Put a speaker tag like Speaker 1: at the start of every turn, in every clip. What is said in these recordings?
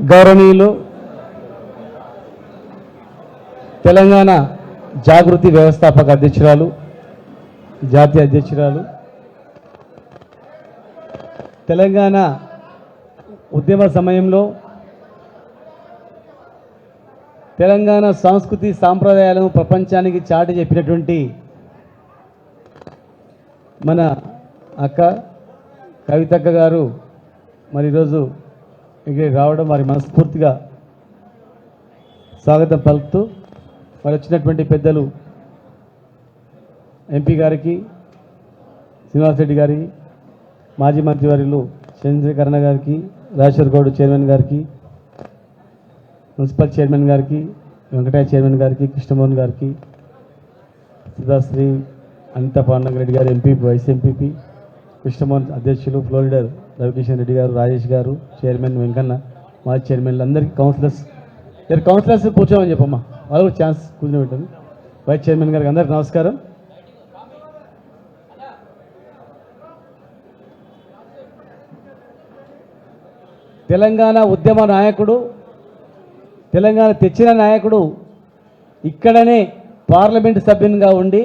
Speaker 1: గౌరవనీయులు తెలంగాణ జాగృతి వ్యవస్థాపక అధ్యక్షురాలు, జాతీయ అధ్యక్షురాలు, తెలంగాణ ఉద్యమ సమయంలో తెలంగాణ సంస్కృతి సాంప్రదాయాలను ప్రపంచానికి చాటి చెప్పినటువంటి మన అక్క కవితక్క గారు మరి ఈరోజు ఇక్కడికి రావడం వారి మనస్ఫూర్తిగా స్వాగతం పలుకుతూ మరి వచ్చినటువంటి పెద్దలు ఎంపీ గారికి, శ్రీనివాసరెడ్డి గారికి, మాజీ మంత్రివర్యులు చంద్రకరణ గారికి, రాజేశ్వర్ గౌడ్ చైర్మన్ గారికి, మున్సిపల్ చైర్మన్ గారికి, వెంకటయ్య చైర్మన్ గారికి, కృష్ణమోహన్ గారికి, సుధాశ్రీ అనిత పాండంగరెడ్డి గారు ఎంపీ, వైస్ ఎంపీపీ, కృష్ణమోహన్ అధ్యక్షులు, ఫ్లోరిడర్ రవికిషన్ రెడ్డి గారు, రాజేష్ గారు, చైర్మన్ వెంకన్న, మాజీ చైర్మన్లు అందరికీ, కౌన్సిలర్స్ కూర్చోమని చెప్పమ్మా, వాళ్ళు ఛాన్స్ కూర్చొని పెట్టండి. వైస్ చైర్మన్ గారికి అందరికీ నమస్కారం. తెలంగాణ ఉద్యమ నాయకుడు, తెలంగాణ తెచ్చిన నాయకుడు, ఇక్కడనే పార్లమెంటు సభ్యునిగా ఉండి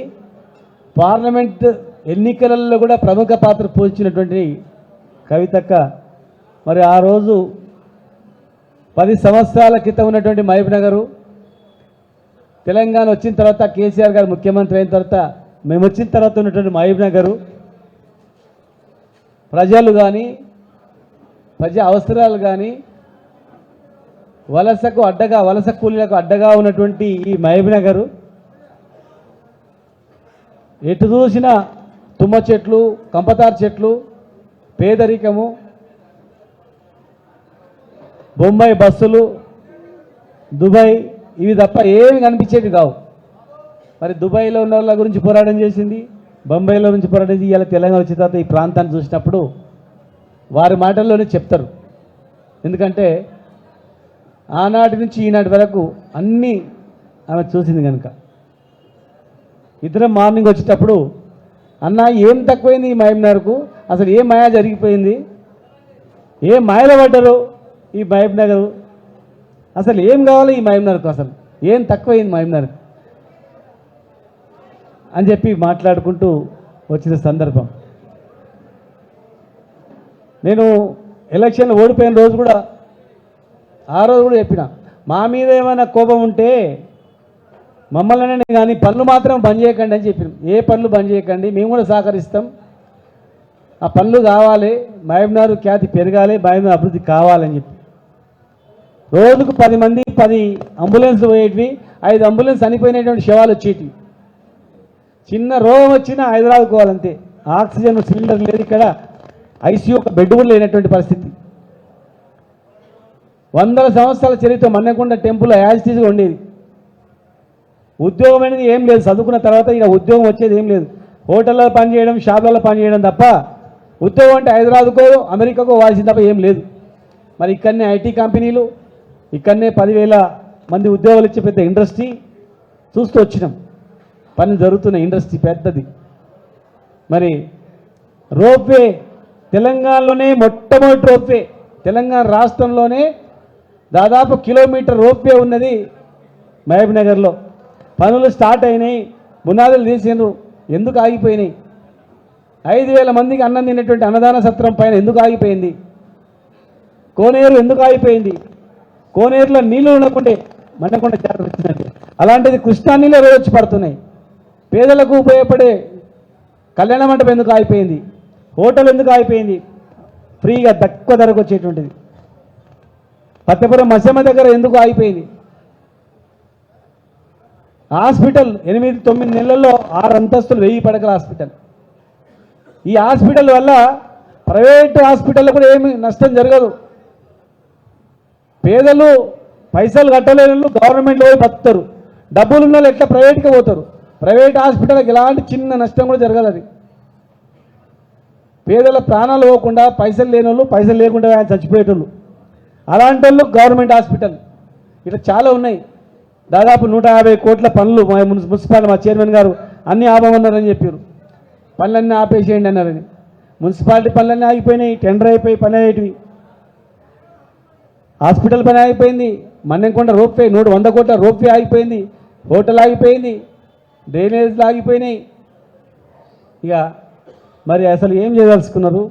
Speaker 1: పార్లమెంట్ ఎన్నికలలో కూడా ప్రముఖ పాత్ర పోషించినటువంటి కవితక్క మరి ఆ రోజు 10 సంవత్సరాల క్రితం ఉన్నటువంటి మహబూబ్నగర్, తెలంగాణ వచ్చిన తర్వాత కేసీఆర్ గారు ముఖ్యమంత్రి అయిన తర్వాత మేము వచ్చిన తర్వాత ఉన్నటువంటి మహబూబ్నగర్ ప్రజలు కానీ, ప్రజా అవసరాలు కానీ, వలస కూలీలకు అడ్డగా ఉన్నటువంటి ఈ మహబూబ్నగర్ ఎటు చూసిన తుమ్మ చెట్లు, కంపతారు చెట్లు, పేదరికము, బొంబాయి బస్సులు, దుబాయ్, ఇవి తప్ప ఏమి కనిపించేవి కావు. మరి దుబాయ్లో ఉన్న వాళ్ళ గురించి పోరాటం చేసింది, బొంబాయిలో నుంచి పోరాటం చేసి ఇలా తెలంగాణ వచ్చిన తర్వాత ఈ ప్రాంతాన్ని చూసినప్పుడు వారి మాటల్లోనే చెప్తారు. ఎందుకంటే ఆనాటి నుంచి ఈనాటి వరకు అన్నీ ఆమె చూసింది కనుక. ఇద్దరం మార్నింగ్ వచ్చేటప్పుడు అన్న ఏం తక్కువైంది ఈ మహబూబ్నగర్కు, అసలు ఏ మాయ జరిగిపోయింది, ఏ మాయలో పడ్డారు ఈ మహబూబ్నగర్, అసలు ఏం కావాలి ఈ మహబూబ్నగర్కు, అసలు ఏం తక్కువైంది మహబూబ్నగర్ అని చెప్పి మాట్లాడుకుంటూ వచ్చిన సందర్భం. నేను ఎలక్షన్లో ఓడిపోయిన రోజు కూడా ఆ రోజు కూడా చెప్పిన, మా మీద ఏమైనా కోపం ఉంటే మమ్మల్ని కానీ పనులు మాత్రం బంద్ చేయకండి అని చెప్పినాం. ఏ పనులు బంద్ చేయకండి, మేము కూడా సహకరిస్తాం, ఆ పనులు కావాలి, మహబూబ్నగర్ ఖ్యాతి పెరగాలి, మహబూబ్నగర్ అభివృద్ధి కావాలని చెప్పి రోజుకు 10 మంది 10 అంబులెన్స్లు పోయేటివి, 5 అంబులెన్స్ చనిపోయినటువంటి శవాలు వచ్చేటివి. చిన్న రోగం వచ్చినా హైదరాబాద్ పోవాలంతే, ఆక్సిజన్ సిలిండర్ లేదు, ఇక్కడ ఐసీయూ ఒక బెడ్ కూడా లేనటువంటి పరిస్థితి. 100 సంవత్సరాల చరిత్ర మన్నెకొండ టెంపుల్ యాజిటీస్గా ఉండేది. ఉద్యోగం అనేది ఏం లేదు, చదువుకున్న తర్వాత ఇక ఉద్యోగం వచ్చేది ఏం లేదు, హోటల్లో పనిచేయడం, షాపులలో పనిచేయడం తప్ప ఉద్యోగం అంటే హైదరాబాద్కో అమెరికాకో వాల్సింది తప్ప ఏం లేదు. మరి ఇక్కడనే ఐటీ కంపెనీలు, ఇక్కడనే 10,000 మంది ఉద్యోగాలు ఇచ్చే పెద్ద ఇండస్ట్రీ చూస్తూ వచ్చినాం, పని జరుగుతున్న ఇండస్ట్రీ పెద్దది. మరి రోప్వే తెలంగాణలోనే మొట్టమొదటి రోప్వే, తెలంగాణ రాష్ట్రంలోనే దాదాపు కిలోమీటర్ రోప్వే ఉన్నది మహబూబ్నగర్లో. పనులు స్టార్ట్ అయినాయి, బునాదులు తీసినారు, ఎందుకు ఆగిపోయినాయి? 5,000 మందికి అన్నం తినేటువంటి అన్నదాన సత్రం పైన ఎందుకు ఆగిపోయింది? కోనేరు ఎందుకు ఆగిపోయింది? కోనేరులో నీళ్లు ఉండకుంటే మన్నకొండ జాతర వచ్చిందంటే, అలాంటిది కృష్ణా నీళ్ళు రోజు వచ్చి పడుతున్నాయి. పేదలకు ఉపయోగపడే కళ్యాణ మండపం ఎందుకు ఆగిపోయింది? హోటల్ ఎందుకు ఆగిపోయింది? ఫ్రీగా తక్కువ ధరకు వచ్చేటువంటిది. పత్తెపురం మసమ్మ దగ్గర ఎందుకు ఆగిపోయింది? హాస్పిటల్ 8-9 నెలల్లో 6 అంతస్తులు 1000 పడకల హాస్పిటల్. ఈ హాస్పిటల్ వల్ల ప్రైవేట్ హాస్పిటల్లో కూడా ఏమి నష్టం జరగదు. పేదలు పైసలు కట్టలేని వాళ్ళు గవర్నమెంట్లో పోయి బతుకుతారు, డబ్బులు ఉన్న వాళ్ళు ఎట్లా ప్రైవేట్గా పోతారు. ప్రైవేట్ హాస్పిటల్కి ఎలాంటి చిన్న నష్టం కూడా జరగదు. అది పేదల ప్రాణాలు పోకుండా, పైసలు లేని వాళ్ళు, పైసలు లేకుండా ఆయన చచ్చిపోయేటోళ్ళు, అలాంటి వాళ్ళు గవర్నమెంట్ హాస్పిటల్ ఇట్లా చాలా ఉన్నాయి. దాదాపు 150 కోట్ల పనులు మున్సిపాలిటీ మా చైర్మన్ గారు అన్నీ ఆపమన్నారని చెప్పారు. పనులన్నీ ఆపేసేయండి అన్నారని. మున్సిపాలిటీ పనులన్నీ ఆగిపోయినాయి, టెండర్ అయిపోయి పని అయ్యేటివి. హాస్పిటల్ పని ఆగిపోయింది, మన్నెంకొండ రోప్వే 100 కోట్ల రోప్వే ఆగిపోయింది, హోటల్ ఆగిపోయింది, డ్రైనేజ్లు ఆగిపోయినాయి. ఇక మరి అసలు ఏం చేయదలుచుకున్నారు?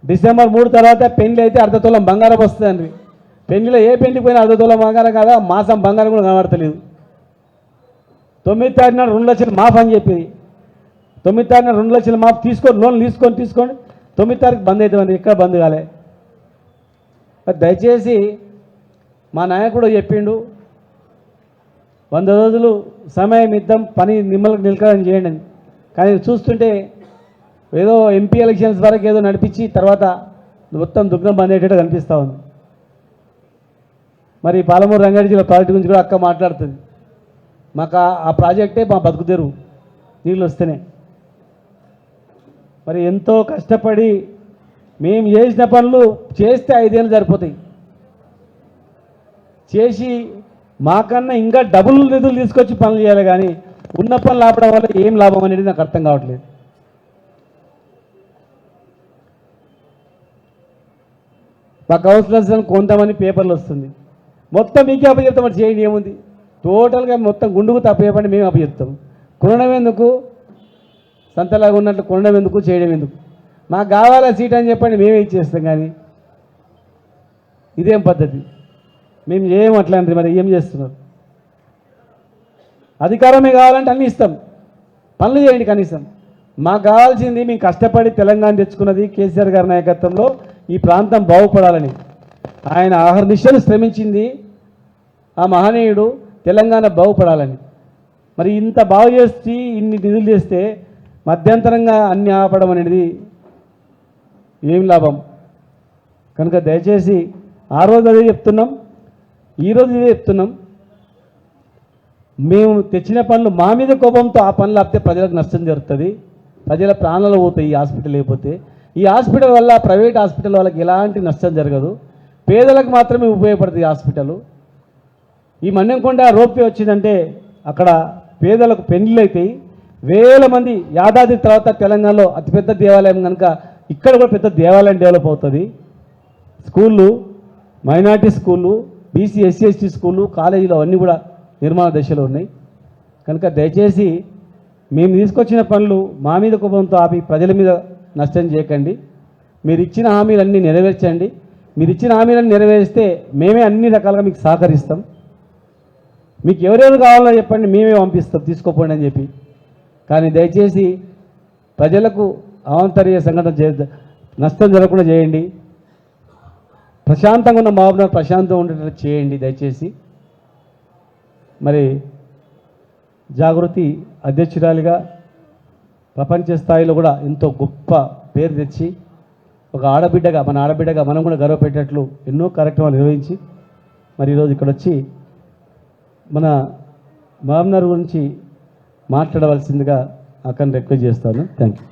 Speaker 1: డిసెంబర్ 3 తర్వాత పెళ్లి అయితే అర్ధతోలం బంగారం వస్తుందండి. పెళ్లిలో ఏ పెళ్లికి పోయినా అర్ధతోలం బంగారం కాదా, మాసం బంగారం కూడా కనబడతలేదు. 9 తారీఖున 2 లక్షలు మాఫ్ అని చెప్పింది. 9 తారీఖున 2 లక్షలు మాఫ్ తీసుకొని లోన్ తీసుకోండి 9 తారీఖు బంద్ అవుతుంది. ఎక్కడ బంద్ కాలే. దయచేసి మా నాయకుడు చెప్పిండు 100 రోజులు సమయం ఇద్దాం, పని నిలకడం చేయండి అని. కానీ చూస్తుంటే ఏదో ఎంపీ ఎలక్షన్స్ వరకు ఏదో నడిపించి తర్వాత మొత్తం దుగ్నం బంద్ అయ్యేటట్టు కనిపిస్తూ ఉంది. మరి పాలమూరు రంగారెడ్డి జిల్లా ప్రాజెక్టు గురించి కూడా అక్క మాట్లాడుతుంది. మాకు ఆ ప్రాజెక్టే మా బతుకుదెరువు, నీళ్ళు వస్తేనే. మరి ఎంతో కష్టపడి మేము చేసిన పనులు చేస్తే 5 ఏళ్ళు సరిపోతాయి. చేసి మాకన్నా ఇంకా డబుల్ నిధులు తీసుకొచ్చి పనులు చేయాలి. కానీ ఉన్న పనులు ఆపడం వల్ల ఏం లాభం అనేది నాకు అర్థం కావట్లేదు. మా కౌన్సిలర్స్ కొంతమంది పేపర్లు వస్తుంది, మొత్తం మీకే అప్పచెప్తాం. మరి చేయండి, ఏముంది? టోటల్గా మొత్తం గుండుకు తప్పేపండి మేము అప్పచెప్తాం. కొనడం ఎందుకు? సంతలాగా ఉన్నట్లు కొనడం ఎందుకు, చేయడం ఎందుకు? మాకు కావాలా సీట్ అని చెప్పండి, మేమే ఇచ్చేస్తాం. కానీ ఇదేం పద్ధతి? మేము ఏం అట్లాంటి మరి ఏం చేస్తున్నారు? అధికారమే కావాలంటే అన్నీ ఇస్తాం, పనులు చేయండి కనీసం. మాకు కావాల్సింది మేము కష్టపడి తెలంగాణ తెచ్చుకున్నది కేసీఆర్ గారి నాయకత్వంలో ఈ ప్రాంతం బాగుపడాలని. ఆయన ఆహర్నిశలు శ్రమించింది ఆ మహనీయుడు తెలంగాణ బాగుపడాలని. మరి ఇంత బాగు చేసి ఇన్ని నిధులు చేస్తే మధ్యంతరంగా అన్ని ఆపడం అనేది ఏం లాభం? కనుక దయచేసి ఆ రోజు అదే చెప్తున్నాం, ఈరోజు ఇదే చెప్తున్నాం. మేము తెచ్చిన పనులు మా మీద కోపంతో ఆ పనులు ఆపితే ప్రజలకు నష్టం జరుగుతుంది, ప్రజల ప్రాణాలు పోతాయి. ఈ హాస్పిటల్ లేకపోతే ఈ హాస్పిటల్ వల్ల ప్రైవేట్ హాస్పిటల్ వాళ్ళకి ఎలాంటి నష్టం జరగదు, పేదలకు మాత్రమే ఉపయోగపడుతుంది ఈ హాస్పిటల్. ఈ మన్నెంకొండ రోప్వే వచ్చిందంటే అక్కడ పేదలకు పెళ్లిళ్ళు అవుతాయి. వేల మంది యాదాద్రి తర్వాత తెలంగాణలో అతిపెద్ద దేవాలయం కనుక ఇక్కడ కూడా పెద్ద దేవాలయం డెవలప్ అవుతుంది. స్కూళ్ళు, మైనార్టీ స్కూళ్ళు, బీసీ ఎస్సీ ఎస్టీ స్కూళ్ళు, కాలేజీలు అవన్నీ కూడా నిర్మాణ దశలో ఉన్నాయి. కనుక దయచేసి మేము తీసుకొచ్చిన పనులు మా మీద కోపంతో ఆపి ప్రజల మీద నష్టం చేయకండి. మీరు ఇచ్చిన హామీలన్నీ నెరవేర్చండి. మీరు ఇచ్చిన హామీలన్నీ నెరవేరిస్తే మేమే అన్ని రకాలుగా మీకు సహకరిస్తాం. మీకు ఎవరెవరు కావాలో చెప్పండి, మేమే పంపిస్తాం, తీసుకోపోండి అని చెప్పి. కానీ దయచేసి ప్రజలకు అవాంతరీయ సంఘటన నష్టం జరగకుండా చేయండి. ప్రశాంతంగా ఉన్న మహబూబ్నగర్ ప్రశాంతంగా ఉండేటట్టు చేయండి దయచేసి. మరి జాగృతి అధ్యక్షురాలిగా ప్రపంచ స్థాయిలో కూడా ఎంతో గొప్ప పేరు తెచ్చి ఒక ఆడబిడ్డగా మన ఆడబిడ్డగా మనం కూడా గర్వపెట్టేట్లు ఎన్నో కార్యక్రమాలు నిర్వహించి మరి ఈరోజు ఇక్కడ వచ్చి మన మహబూబ్నగర్ గురించి మాట్లాడవలసిందిగా అక్కని రిక్వెస్ట్ చేస్తాను. Thank you.